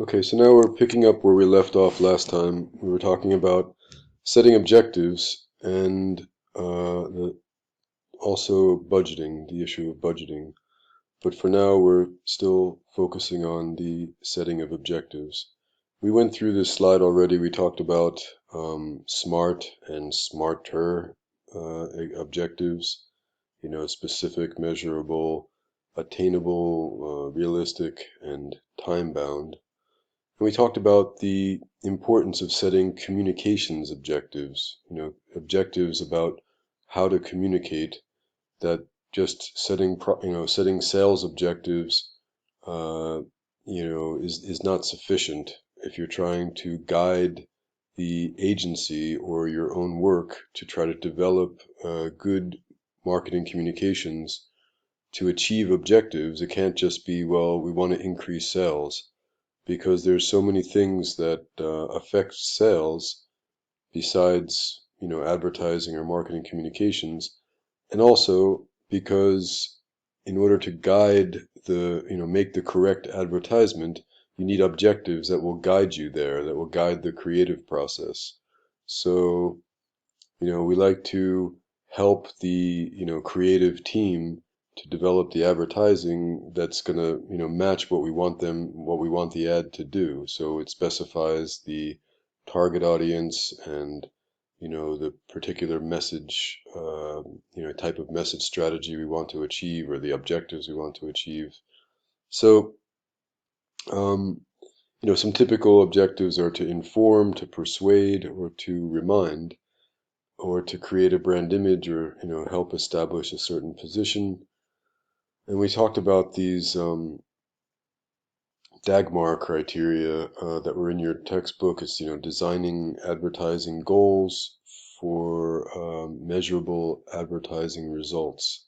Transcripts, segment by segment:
Okay, so now we're picking up where we left off last time. We were talking about setting objectives and also budgeting, the issue of budgeting. But for now, we're still focusing on the setting of objectives. We went through this slide already. We talked about SMART and SMARTer objectives, specific, measurable, attainable, realistic, and time-bound. And we talked about the importance of setting communications objectives, objectives about how to communicate, that just setting sales objectives, uh, is not sufficient if you're trying to guide the agency or your own work to try to develop good marketing communications to achieve objectives. It can't just be, well, we want to increase sales, because there's so many things that affect sales besides advertising or marketing communications, and also because in order to guide make the correct advertisement, you need objectives that will guide you there, that will guide the creative process. So we like to help the creative team to develop the advertising that's going to match what we want the ad to do. So it specifies the target audience and the particular message, type of message strategy we want to achieve, or the objectives we want to achieve. So um, some typical objectives are to inform, to persuade, or to remind, or to create a brand image, or help establish a certain position. And we talked about these Dagmar criteria that were in your textbook. It's designing advertising goals for measurable advertising results.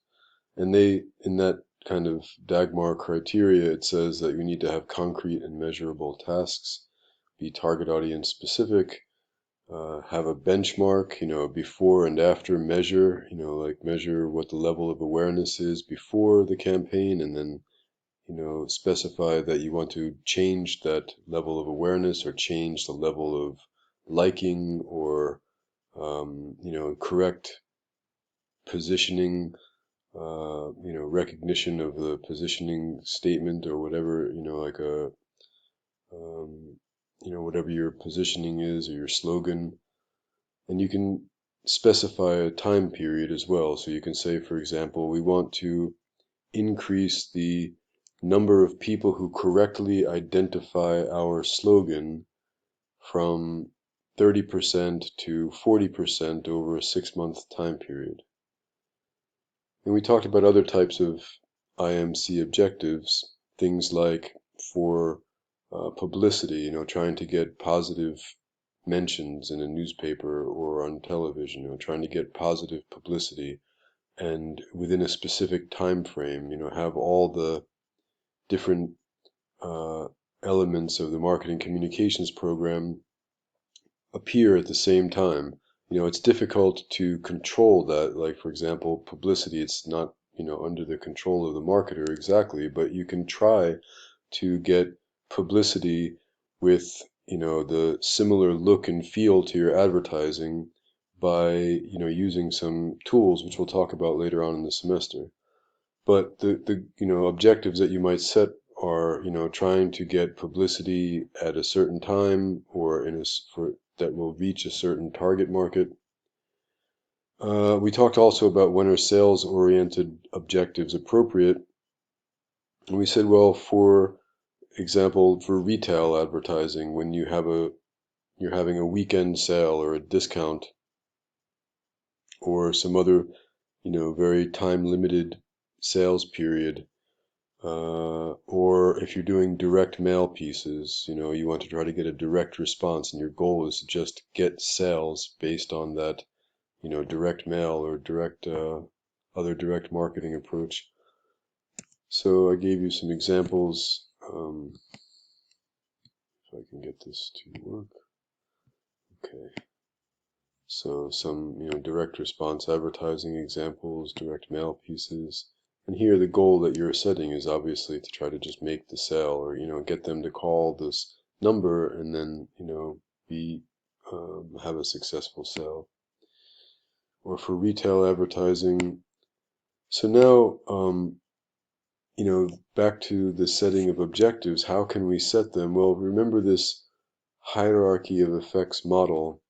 And in that kind of Dagmar criteria, it says that you need to have concrete and measurable tasks, be target audience specific, have a benchmark, before and after measure, like measure what the level of awareness is before the campaign, and then, specify that you want to change that level of awareness or change the level of liking, or, correct positioning, recognition of the positioning statement, or whatever, like um, whatever your positioning is, or your slogan. And you can specify a time period as well. So you can say, for example, we want to increase the number of people who correctly identify our slogan from 30% to 40% over a 6-month time period. And we talked about other types of IMC objectives, things like for publicity, trying to get positive mentions in a newspaper or on television, trying to get positive publicity, and within a specific time frame, have all the different uh, elements of the marketing communications program appear at the same time. It's difficult to control that. Like, for example, publicity, it's not, under the control of the marketer exactly, but you can try to get publicity with, the similar look and feel to your advertising by, using some tools, which we'll talk about later on in the semester. But the objectives that you might set are, trying to get publicity at a certain time, or for that will reach a certain target market. We talked also about when are sales-oriented objectives appropriate. And we said, well, for example, for retail advertising, when you're having a weekend sale or a discount, or some other, very time-limited sales period, or if you're doing direct mail pieces, you want to try to get a direct response, and your goal is to just get sales based on that, direct mail or other direct marketing approach. So I gave you some examples. If I can get this to work. Okay. So some, direct response advertising examples, direct mail pieces. And here the goal that you're setting is obviously to try to just make the sale, or, get them to call number and then, be have a successful sale. Or for retail advertising. So now, back to the setting of objectives, how can we set them? Well, remember this hierarchy of effects model.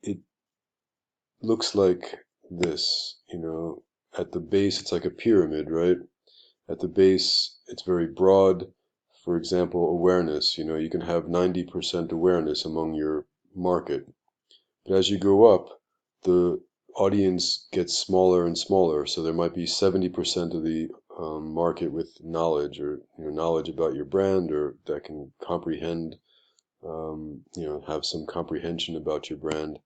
It looks like this, at the base, it's like a pyramid, right? At the base, it's very broad. For example, awareness, you can have 90% awareness among your market. But as you go up, the audience gets smaller and smaller. So there might be 70% of the market with knowledge or knowledge about your brand, or that can comprehend, have some comprehension about your brand.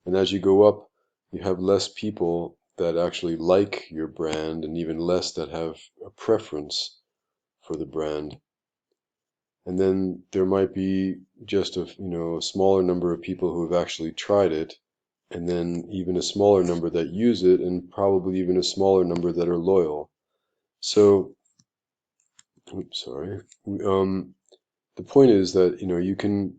And as you go up, you have less people that actually like your brand, and even less that have a preference for the brand. And then there might be just a smaller number of people who have actually tried it, and then even a smaller number that use it, and probably even a smaller number that are loyal. So, oops, sorry. The point is that, you can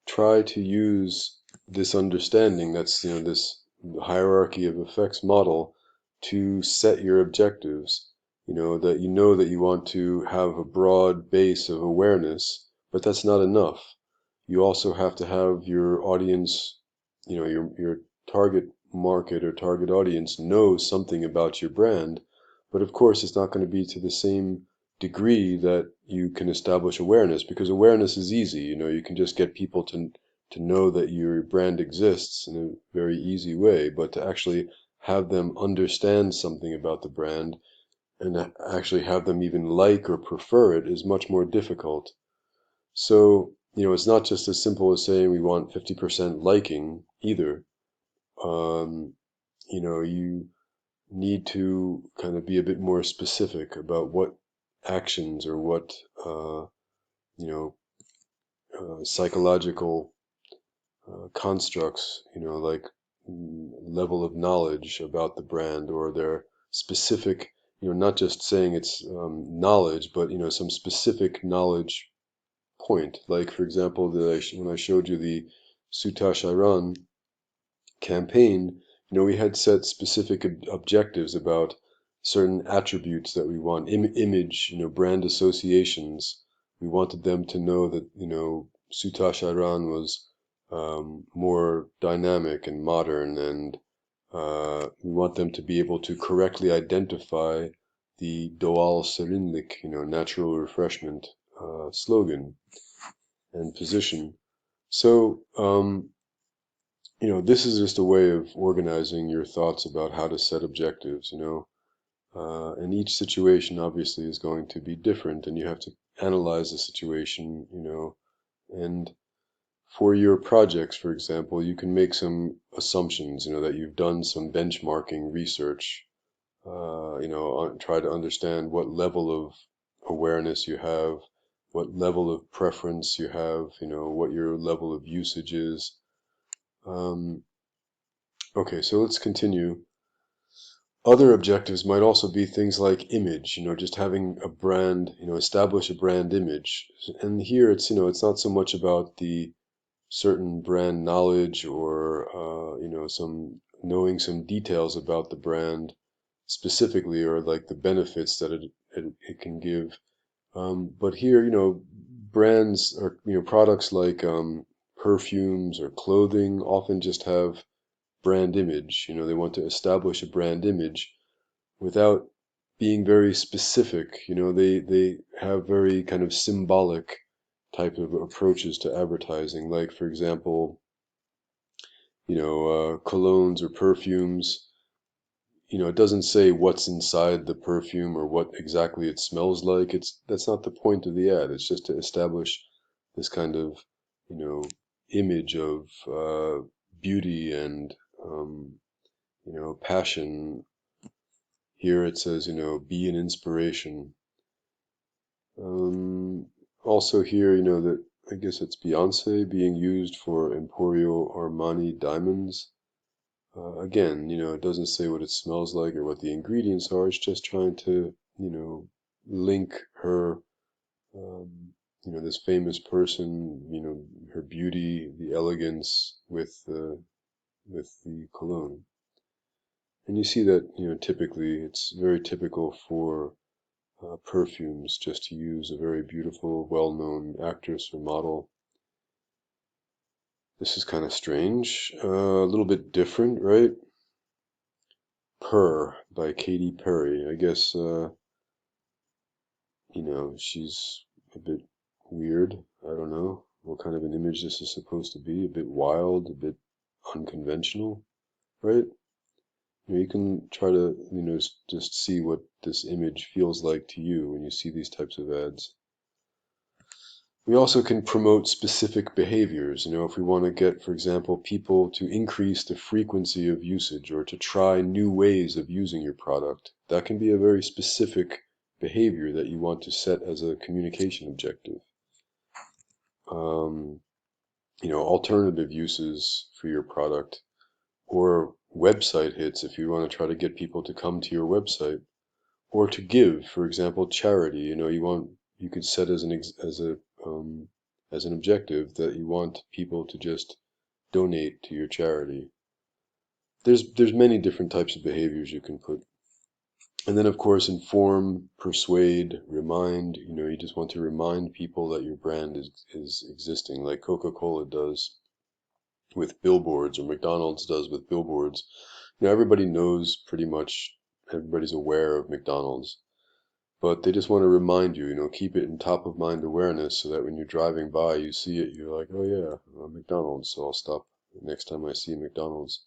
try to use this understanding, that's, this hierarchy of effects model, to set your objectives, that you want to have a broad base of awareness, but that's not enough. You also have to have your audience, your target market or target audience know something about your brand, but of course it's not going to be to the same degree that you can establish awareness, because awareness is easy. You can just get people to know that your brand exists in a very easy way, but to actually have them understand something about the brand and actually have them even like or prefer it is much more difficult. So, it's not just as simple as saying we want 50% liking either. Um, you need to kind of be a bit more specific about what actions or what, you know, psychological constructs, like level of knowledge about the brand, or their specific, not just saying it's knowledge, but, some specific knowledge point. Like, for example, when I showed you the Sutash Iran campaign, we had set specific objectives about certain attributes that we want, image, brand associations. We wanted them to know that, Sutash Iran was more dynamic and modern, and we want them to be able to correctly identify the Doğal Serinlik, natural refreshment slogan and position. So, this is just a way of organizing your thoughts about how to set objectives, and each situation obviously is going to be different, and you have to analyze the situation, and for your projects, for example, you can make some assumptions, that you've done some benchmarking research, try to understand what level of awareness you have, what level of preference you have, what your level of usage is. Okay, so let's continue. Other objectives might also be things like image, just having a brand, establish a brand image. And here it's not so much about the certain brand knowledge, or, knowing some details about the brand specifically, or like the benefits that it can give. But here, brands, or, products like perfumes or clothing often just have brand image. They want to establish a brand image without being very specific. They have very kind of symbolic type of approaches to advertising. Like, for example, colognes or perfumes. It doesn't say what's inside the perfume or what exactly it smells like. That's not the point of the ad. It's just to establish this kind of, image of beauty and, passion. Here it says, be an inspiration. Also here, that I guess it's Beyonce being used for Emporio Armani diamonds. Again, it doesn't say what it smells like or what the ingredients are. It's just trying to, link her this famous person, her beauty, the elegance with the cologne. And you see that, typically it's very typical for perfumes just to use a very beautiful, well-known actress or model. This is kind of strange, a little bit different, right? Purr by Katy Perry. I guess, she's a bit weird. I don't know what kind of an image this is supposed to be. A bit wild, a bit unconventional, right? You can try to, just see what this image feels like to you when you see these types of ads. We also can promote specific behaviors. If we want to get, for example, people to increase the frequency of usage or to try new ways of using your product, that can be a very specific behavior that you want to set as a communication objective. Alternative uses for your product, or website hits if you want to try to get people to come to your website, or to give, for example, charity. You could set as an objective that you want people to just donate to your charity. There's many different types of behaviors you can put. And then, of course, inform, persuade, remind. You just want to remind people that your brand is existing, like Coca-Cola does with billboards, or McDonald's does with billboards. Everybody knows, pretty much everybody's aware of McDonald's, but they just want to remind you, keep it in top of mind awareness so that when you're driving by, you see it, you're like, oh yeah, McDonald's, so I'll stop next time I see McDonald's.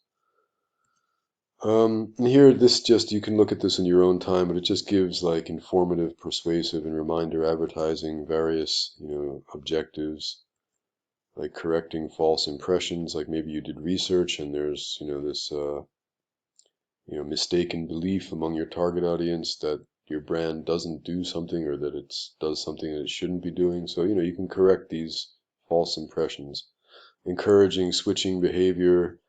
And here, you can look at this in your own time, but it just gives like informative, persuasive, and reminder advertising, various, objectives, like correcting false impressions, like maybe you did research and there's, this, mistaken belief among your target audience that your brand doesn't do something, or that it does something that it shouldn't be doing. So, you can correct these false impressions. Encouraging switching behavior,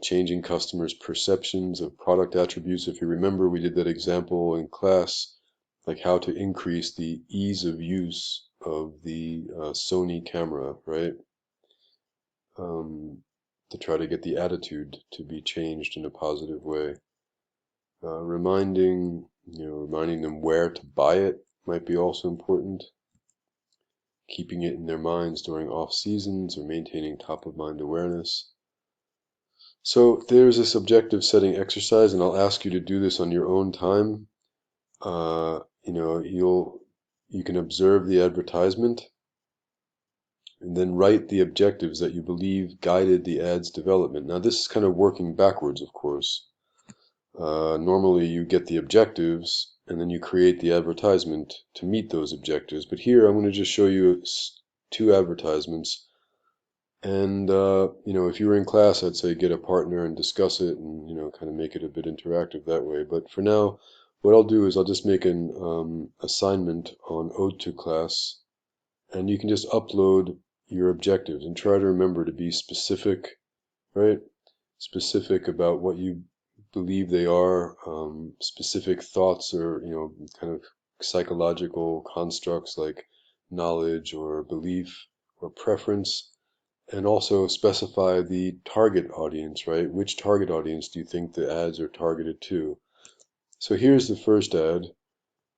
changing customers' perceptions of product attributes. If you remember, we did that example in class, like how to increase the ease of use of the Sony camera, right? To try to get the attitude to be changed in a positive way. Reminding them where to buy it might be also important. Keeping it in their minds during off seasons, or maintaining top of mind awareness. So there's this objective setting exercise, and I'll ask you to do this on your own time. You can observe the advertisement and then write the objectives that you believe guided the ad's development. Now this is kind of working backwards, of course. Normally you get the objectives and then you create the advertisement to meet those objectives. But here I'm going to just show you two advertisements. And, if you were in class, I'd say get a partner and discuss it and, kind of make it a bit interactive that way. But for now, what I'll do is I'll just make an assignment on Ode to Class, and you can just upload your objectives and try to remember to be specific, right? Specific about what you believe they are, specific thoughts or, kind of psychological constructs like knowledge or belief or preference. And also specify the target audience, right? Which target audience do you think the ads are targeted to? So here's the first ad.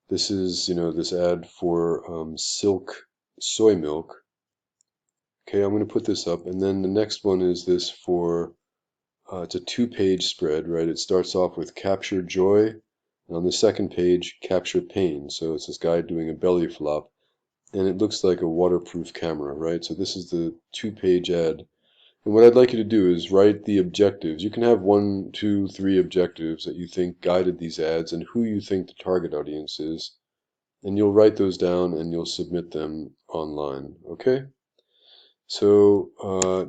This is, this ad for Silk soy milk. Okay, I'm going to put this up. And then the next one is this for, it's a 2-page spread, right? It starts off with capture joy. And on the second page, capture pain. So it's this guy doing a belly flop. And it looks like a waterproof camera, right? So this is the 2-page ad. And what I'd like you to do is write the objectives. You can have 1, 2, 3 objectives that you think guided these ads and who you think the target audience is. And you'll write those down and you'll submit them online, okay? So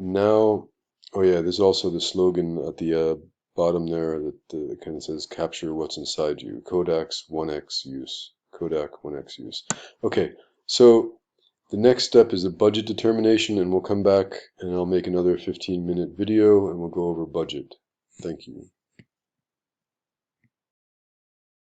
now, oh yeah, there's also the slogan at the bottom there that kind of says capture what's inside you. Kodak's 1x use. Kodak 1x use. Okay, so the next step is a budget determination, and we'll come back and I'll make another 15-minute video and we'll go over budget. Thank you.